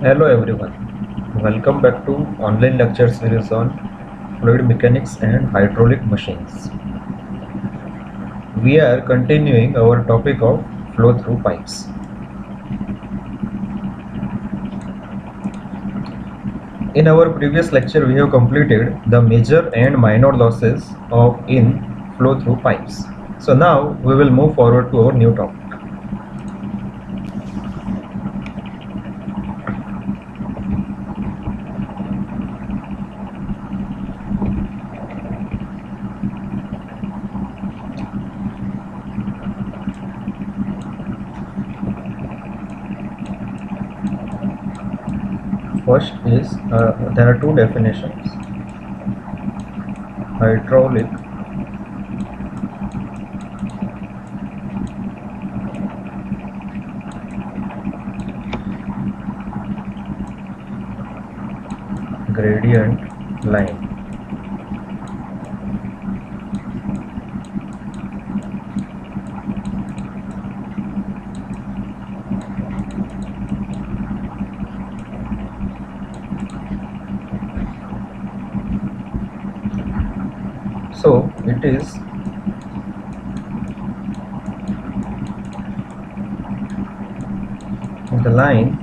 Hello everyone, welcome back to online lecture series on fluid mechanics and hydraulic machines. We are continuing our topic of flow through pipes. In our previous lecture we have completed the major and minor losses of in flow through pipes. So now we will move forward to our new topic. First is there are two definitions: hydraulic gradient line. So it is the line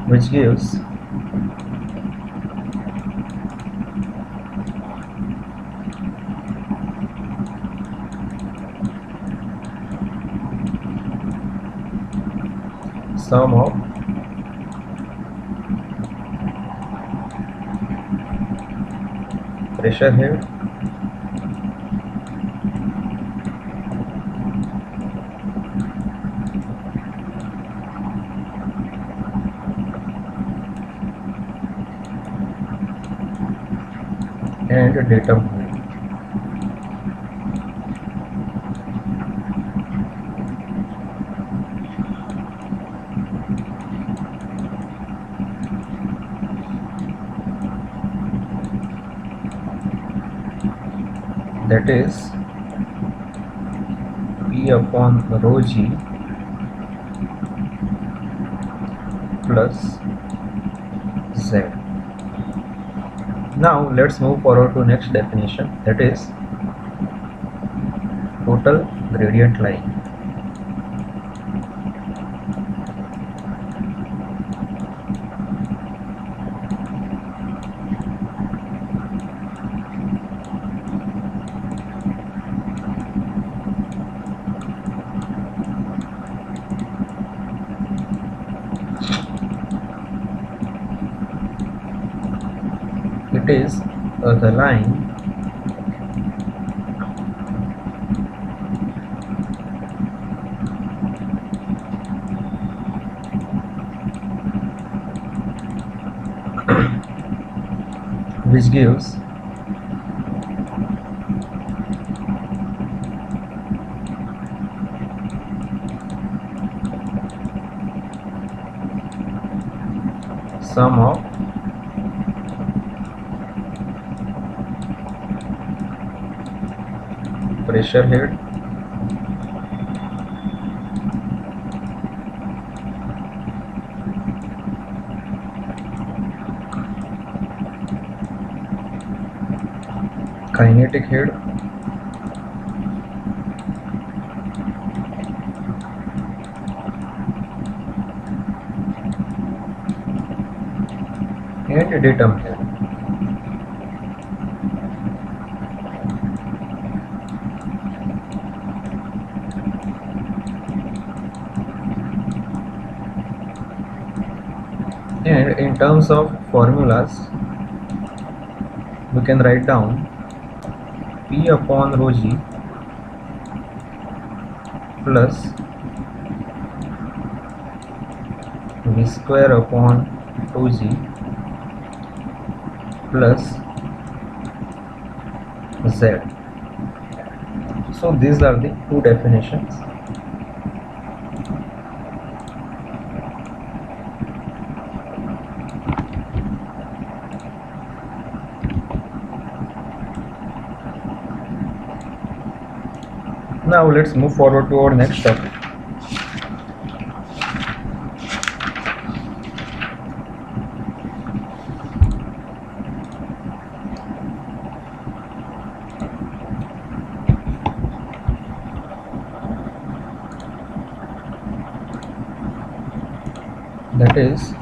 which gives sum of pressure head and datum head. That is P upon rho g plus z. Now let's move forward to next definition, that is total gradient line. It is the line which gives sum of pressure head kinetic head and datum head. And in terms of formulas, we can write down P upon rho g plus V square upon 2g plus z. So these are the two definitions. Now let's move forward to our next topic. That is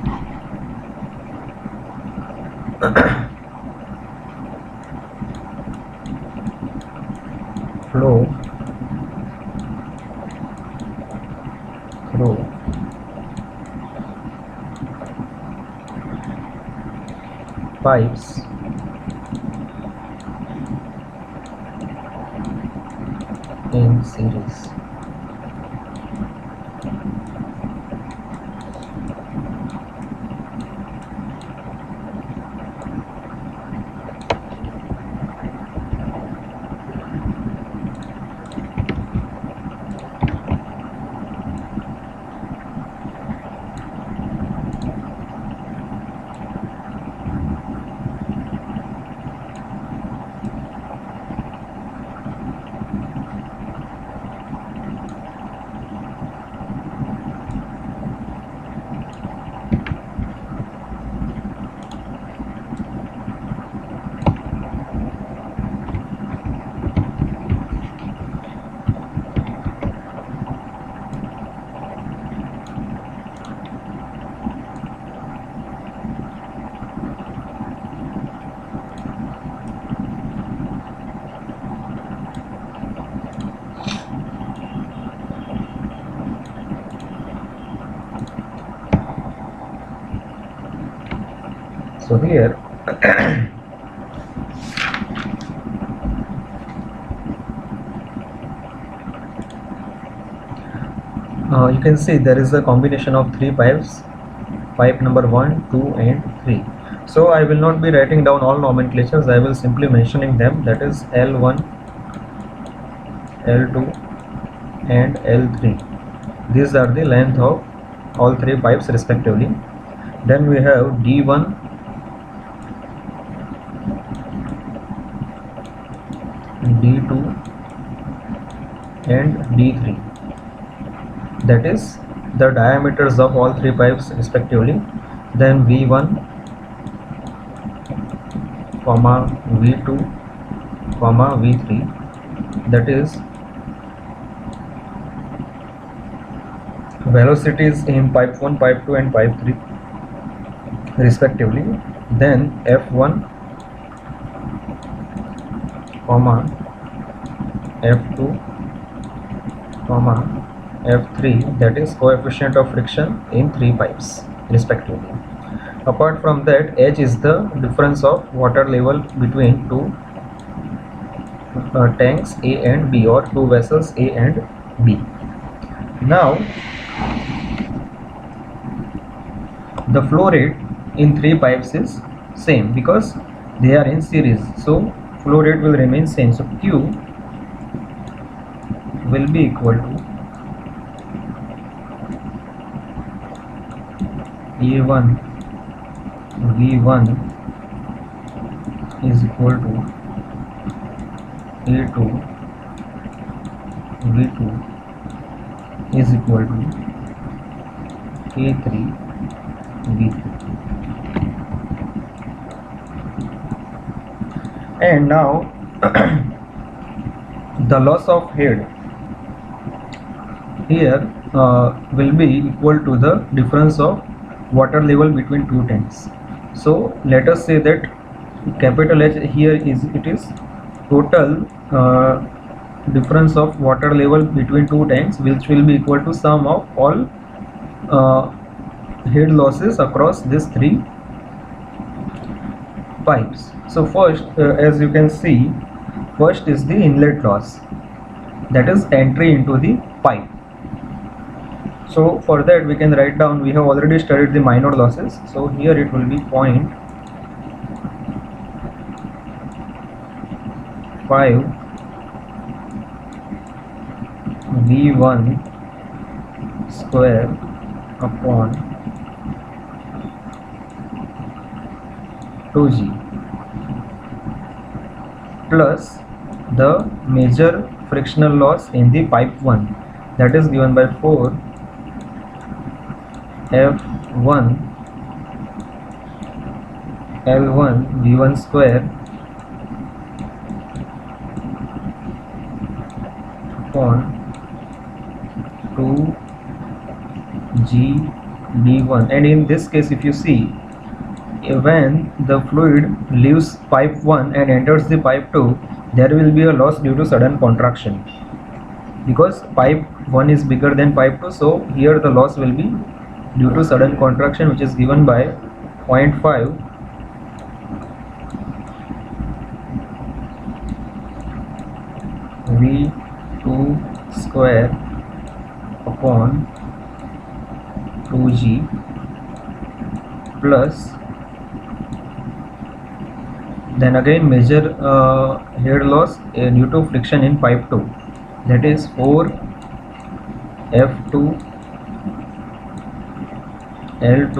flow through pipes in series. So here you can see there is a combination of three pipes, pipe number 1, 2 and 3. So I will not be writing down all nomenclatures, I will simply mentioning them, that is L1, L2 and L3. These are the length of all three pipes respectively. Then we have D1, D2 and D3. That is the diameters of all three pipes respectively. Then V1, comma V2, comma V3. That is velocities in pipe 1, pipe 2 and pipe 3 respectively. Then F1, comma F2, comma F3, that is coefficient of friction in three pipes respectively. Apart from that, H is the difference of water level between two tanks A and B, or two vessels A and B. Now the flow rate in three pipes is same because they are in series, so flow rate will remain same. So Q will be equal to A1 V1 is equal to A2 V2 is equal to A3 V3. And now the loss of head here will be equal to the difference of water level between two tanks. So let us say that capital H here is total difference of water level between two tanks, which will be equal to sum of all head losses across these three pipes. So first, as you can see, first is the inlet loss, that is entry into the pipe. So for that we can write down, we have already studied the minor losses, so here it will be 0.5 V1 square upon 2G plus the major frictional loss in the pipe 1, that is given by 4 F1 L1 V1 square upon 2G D1. And in this case, if you see, when the fluid leaves pipe 1 and enters the pipe 2, there will be a loss due to sudden contraction, because pipe 1 is bigger than pipe 2. So here the loss will be due to sudden contraction, which is given by 0.5 V2 square upon 2G plus, then again measure head loss due to friction in pipe 2, that is 4 F2 L2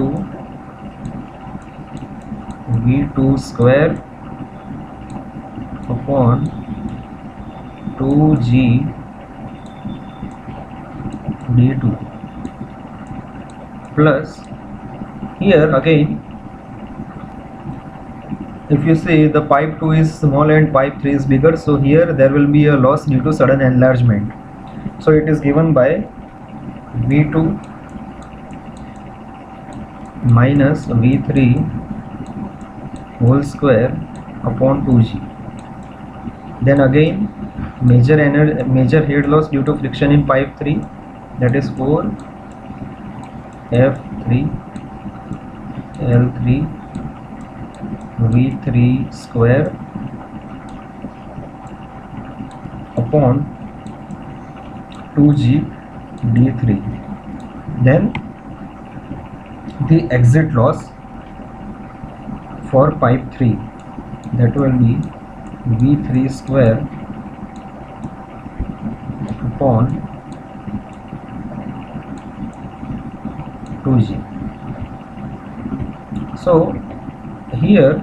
V2 square upon 2G D2 plus, here again if you see, the pipe 2 is small and pipe 3 is bigger, so here there will be a loss due to sudden enlargement. So it is given by V2 minus V3 whole square upon 2G. Then again measure head loss due to friction in pipe 3, that is 4 F3 L3 V3 square upon 2G D3. Then the exit loss for pipe 3, that will be V3 square upon 2G. So here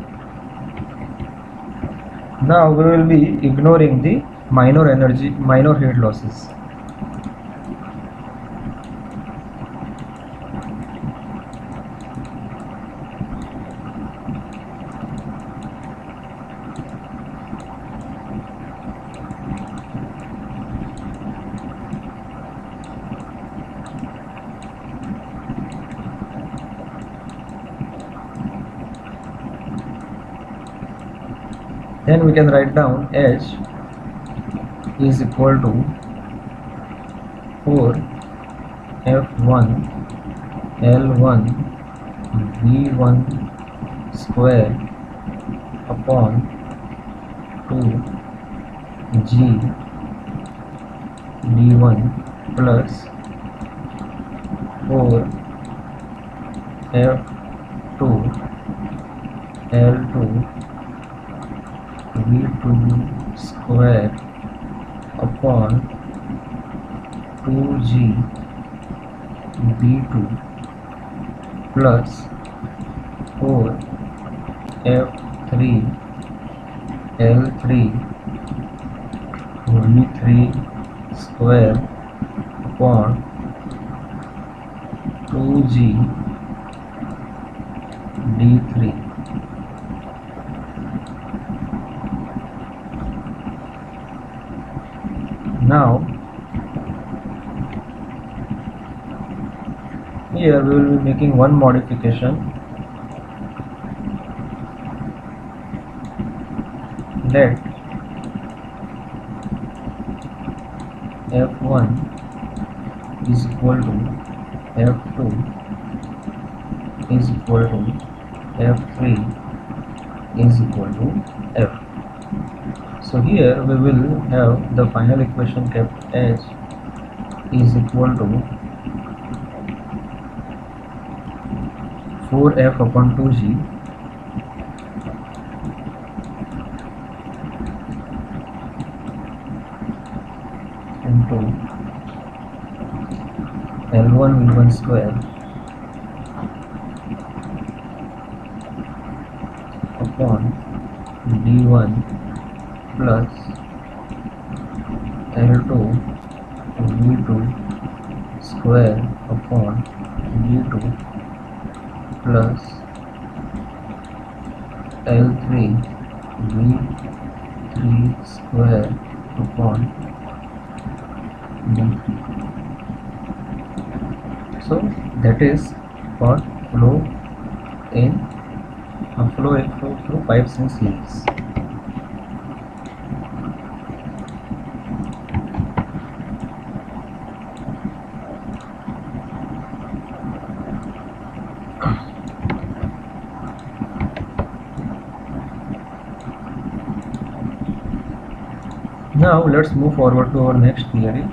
now we will be ignoring the minor head losses. Then we can write down H is equal to 4 F1 L1 V1 square upon 2G D1 plus 4 F2 L2 V2 square upon 2G B2 plus 4 F3 L3 V3 square upon 2G D3. Now here we will be making one modification. Let F1 is equal to F2 is equal to F3 is equal to F. So here we will have the final equation kept H is equal to 4F upon 2G into L1 V1 square upon D1 plus L2 V2 square upon V2 plus L3 V3 square upon D3. So that is for flow in flow through pipes and sleeves. Now let's move forward to our next theory.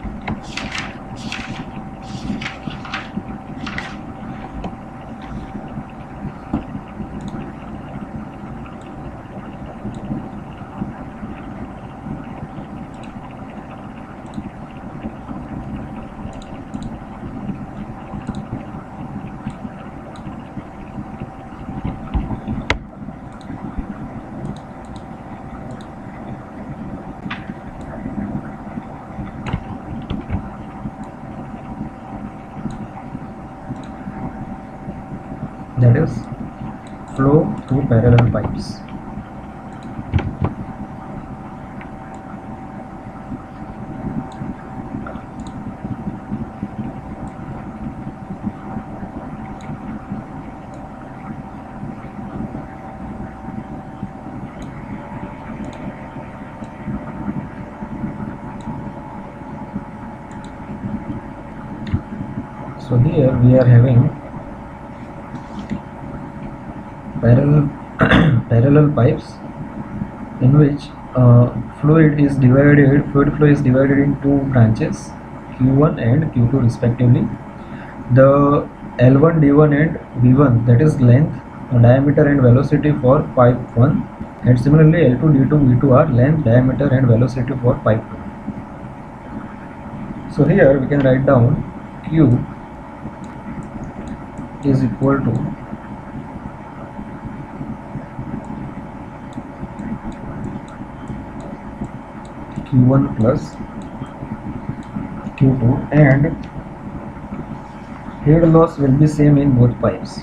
That is flow through parallel pipes. So here we are having parallel pipes in which fluid flow is divided in two branches, Q1 and Q2 respectively. The L1, D1 and V1, that is length, diameter and velocity for pipe 1, and similarly L2, D2, V2 are length, diameter and velocity for pipe 2. So here we can write down Q is equal to Q1 plus Q2, and head loss will be same in both pipes.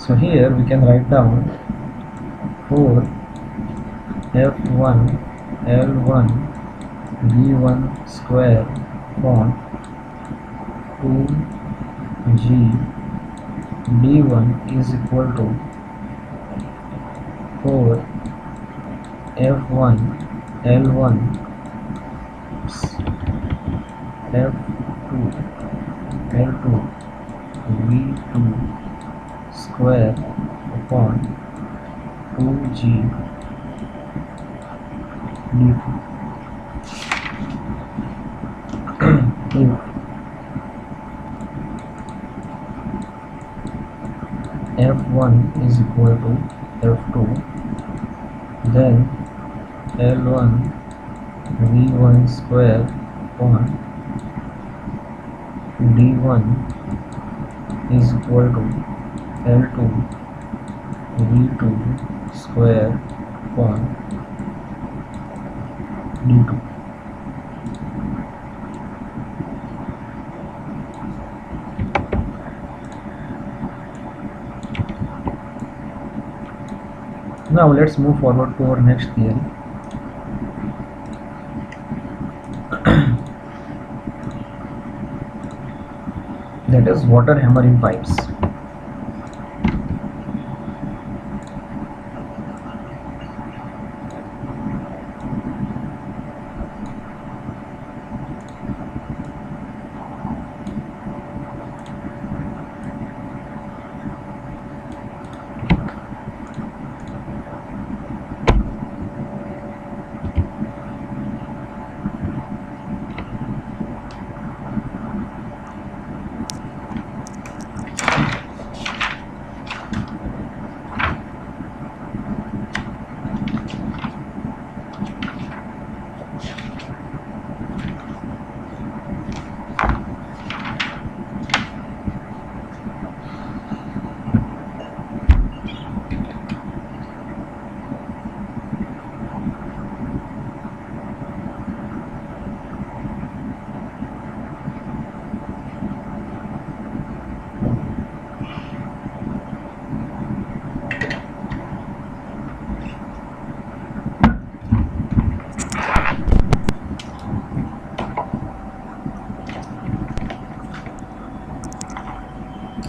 So here we can write down 4 F1 L1 V1 square upon 2G D1 is equal to 4 F1 L1 F2 L2 V2 square upon 2G D2. If F1 is equal to F2, then L1 V1 square upon D1 is equal to L2 V2 square upon D2. Now let's move forward to our next theory. That is water hammering pipes.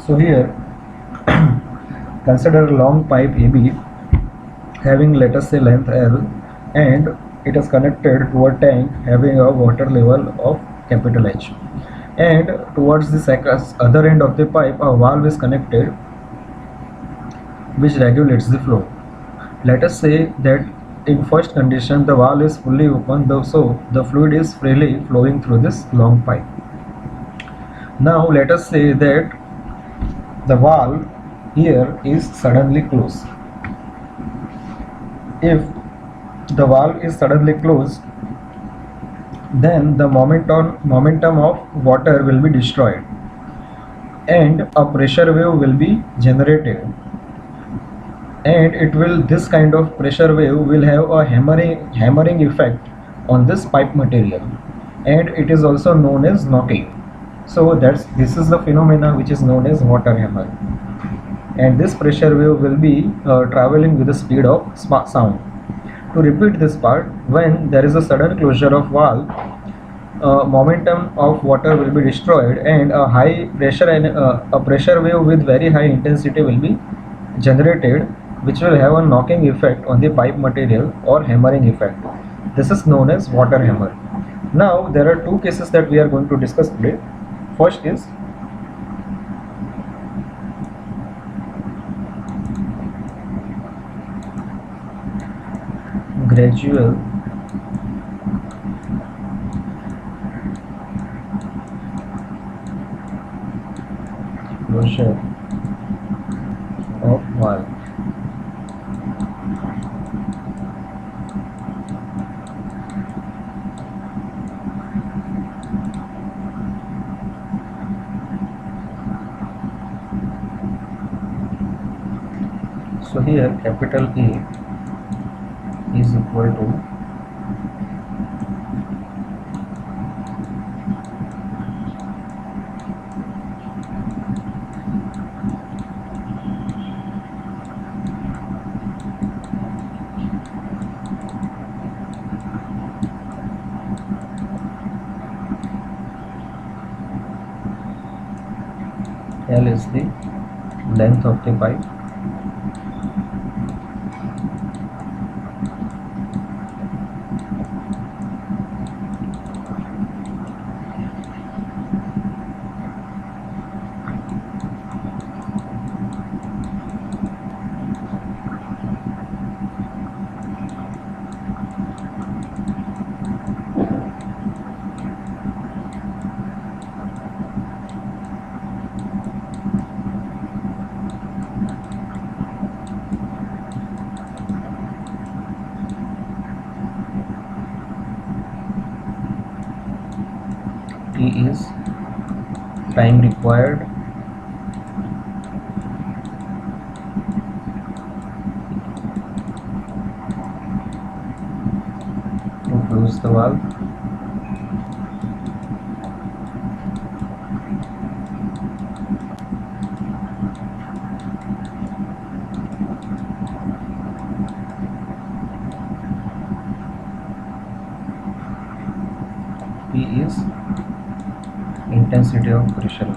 So here consider a long pipe AB having, let us say, length L, and it is connected to a tank having a water level of capital H, and towards the other end of the pipe a valve is connected which regulates the flow. Let us say that in first condition the valve is fully open, so the fluid is freely flowing through this long pipe. Now let us say that the valve here is suddenly closed. If the valve is suddenly closed, then the momentum of water will be destroyed and a pressure wave will be generated, and this kind of pressure wave will have a hammering effect on this pipe material, and it is also known as knocking. So this is the phenomena which is known as water hammer, and this pressure wave will be traveling with the speed of sound. To repeat this part, when there is a sudden closure of valve, momentum of water will be destroyed and a high pressure and a pressure wave with very high intensity will be generated, which will have a knocking effect on the pipe material or hammering effect. This is known as water hammer. Now there are two cases that we are going to discuss today. First is gradual closure of valve. So here capital A is equal to L is the length of the pipe, T is time required to close the valve, P is intensity of pressure.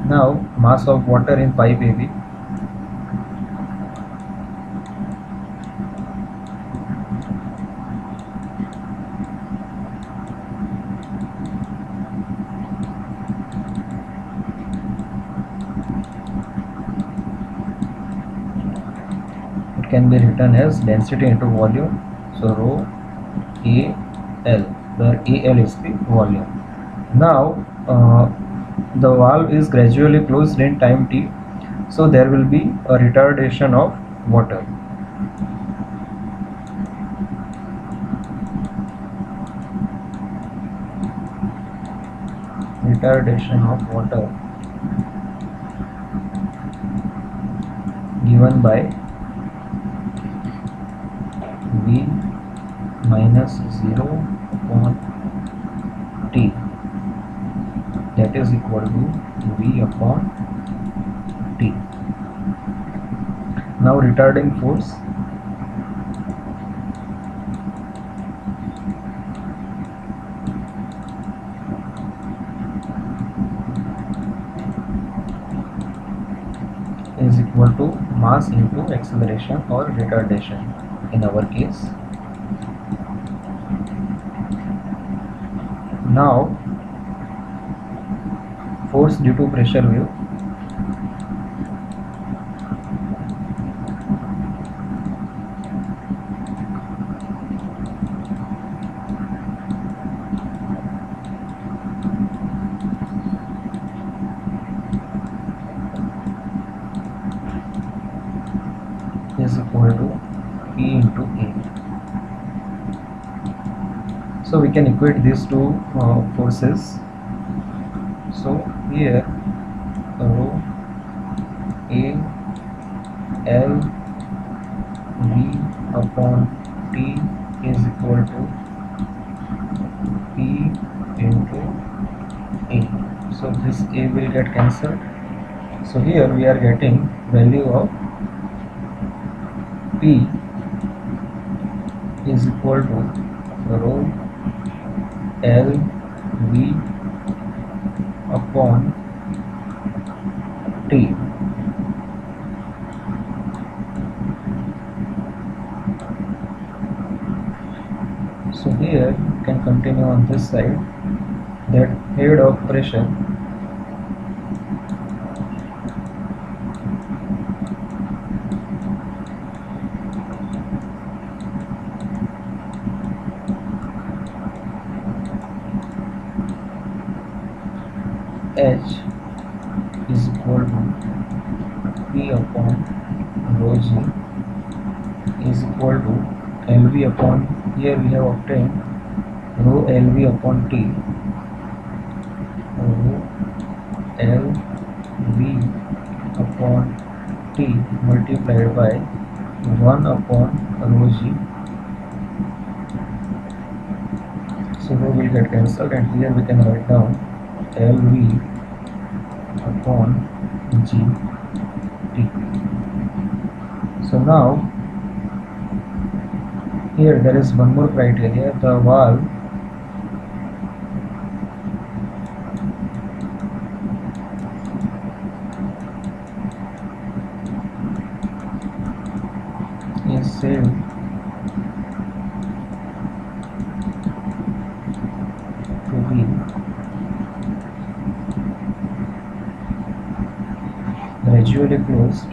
Now mass of water in pipe AB. It can be written as density into volume, so rho AL, where AL is the volume. Now the valve is gradually closed in time t, so there will be a retardation of water. Retardation of water given by V minus 0 upon T, that is equal to V upon T. Now retarding force is equal to mass into acceleration or retardation in our case. Now force due to pressure wave is equal to P into A. So we can equate these two forces. So here rho A L V upon T is equal to P into A. So this A will get cancelled. So here we are getting value of P is equal to rho L V upon T. So here you can continue on this side, that head of pressure H is equal to P upon rho G is equal to LV upon, here we have obtained rho LV upon T, rho LV upon T multiplied by 1 upon rho G. So rho will get cancelled, and here we can write down LV upon GT. So now here there is one more criteria, the valve is said to be gradually closed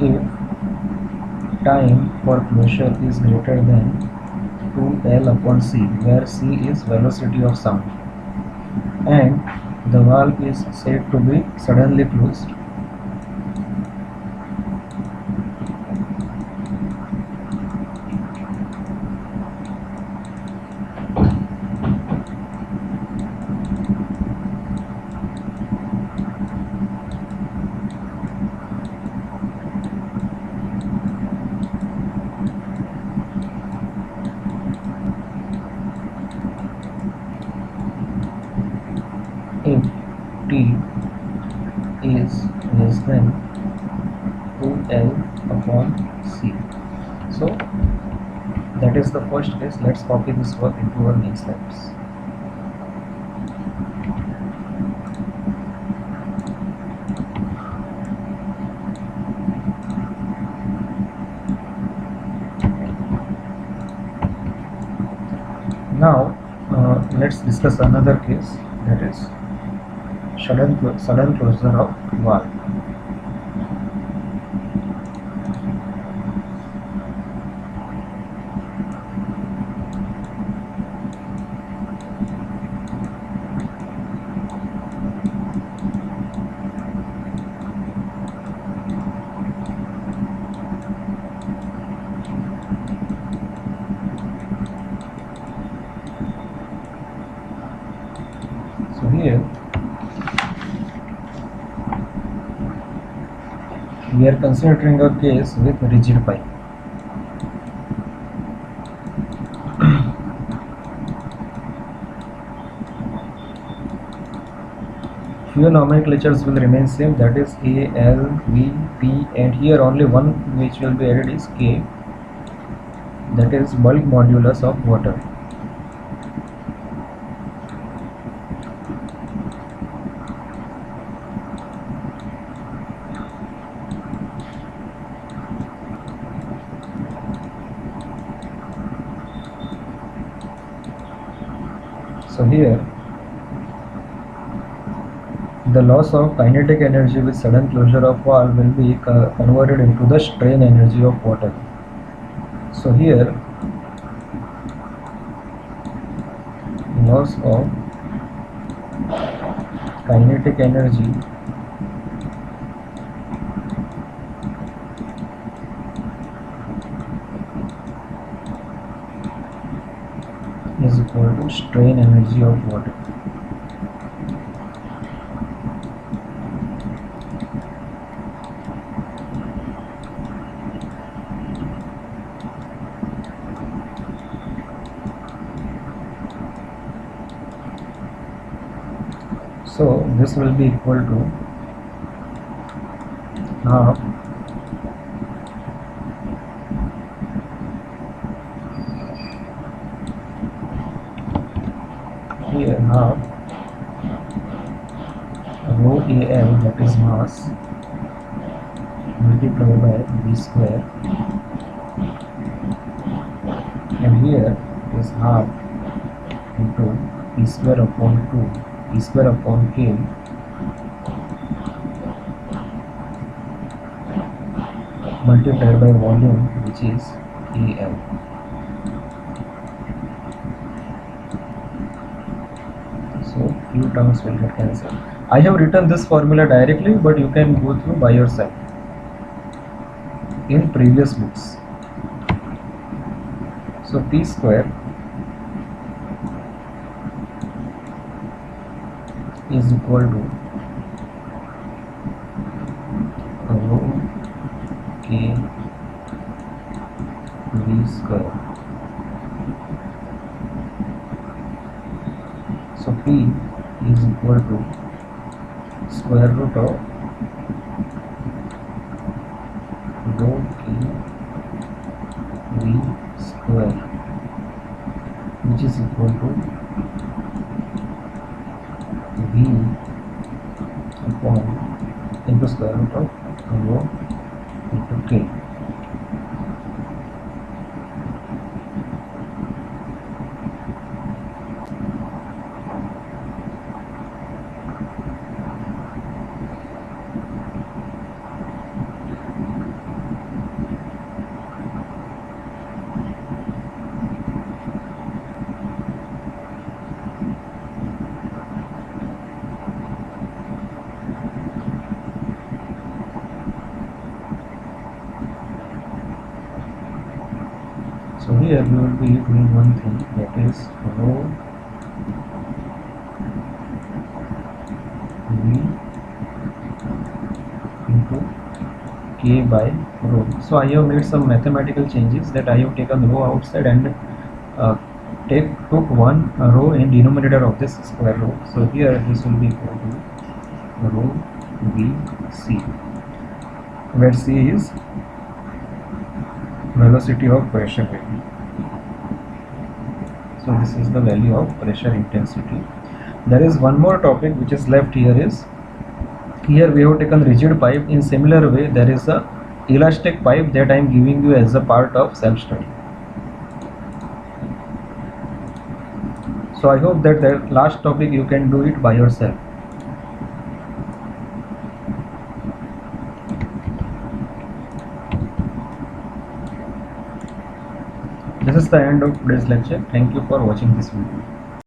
if time for closure is greater than 2L upon C, where C is velocity of sound, and the valve is said to be suddenly closed if T is less than 2L upon C. So that is the first case. Let's copy this work into our main slides. Now let's discuss another case, that is sudden closure of valve. we are considering a case with rigid pipe. Few nomenclatures will remain same, that is A, L, V, P, and here only one which will be added is K, that is bulk modulus of water. So here the loss of kinetic energy with sudden closure of valve will be converted into the strain energy of water. So here loss of kinetic energy is equal to strain energy of water. So this will be equal to half here half rho Al, that is mass, multiplied by V square, and here is half into P square upon 2 P square upon K multiplied by volume, which is Al. So few terms will get cancelled. I have written this formula directly, but you can go through by yourself in previous books. So P square is equal to rho K V square. So P is equal to square root of rho K V square, which is equal to V upon into square root of rho into K. So here we will be doing one thing, that is rho V into K by rho. So I have made some mathematical changes, that I have taken rho outside and took one rho in denominator of this square root. So here this will be equal to rho V C, where C is velocity of pressure value. So this is the value of pressure intensity. There is one more topic which is left here, is here we have taken rigid pipe. In similar way there is a elastic pipe that I am giving you as a part of self-study. So I hope that the last topic you can do it by yourself. This is the end of today's lecture. Thank you for watching this video.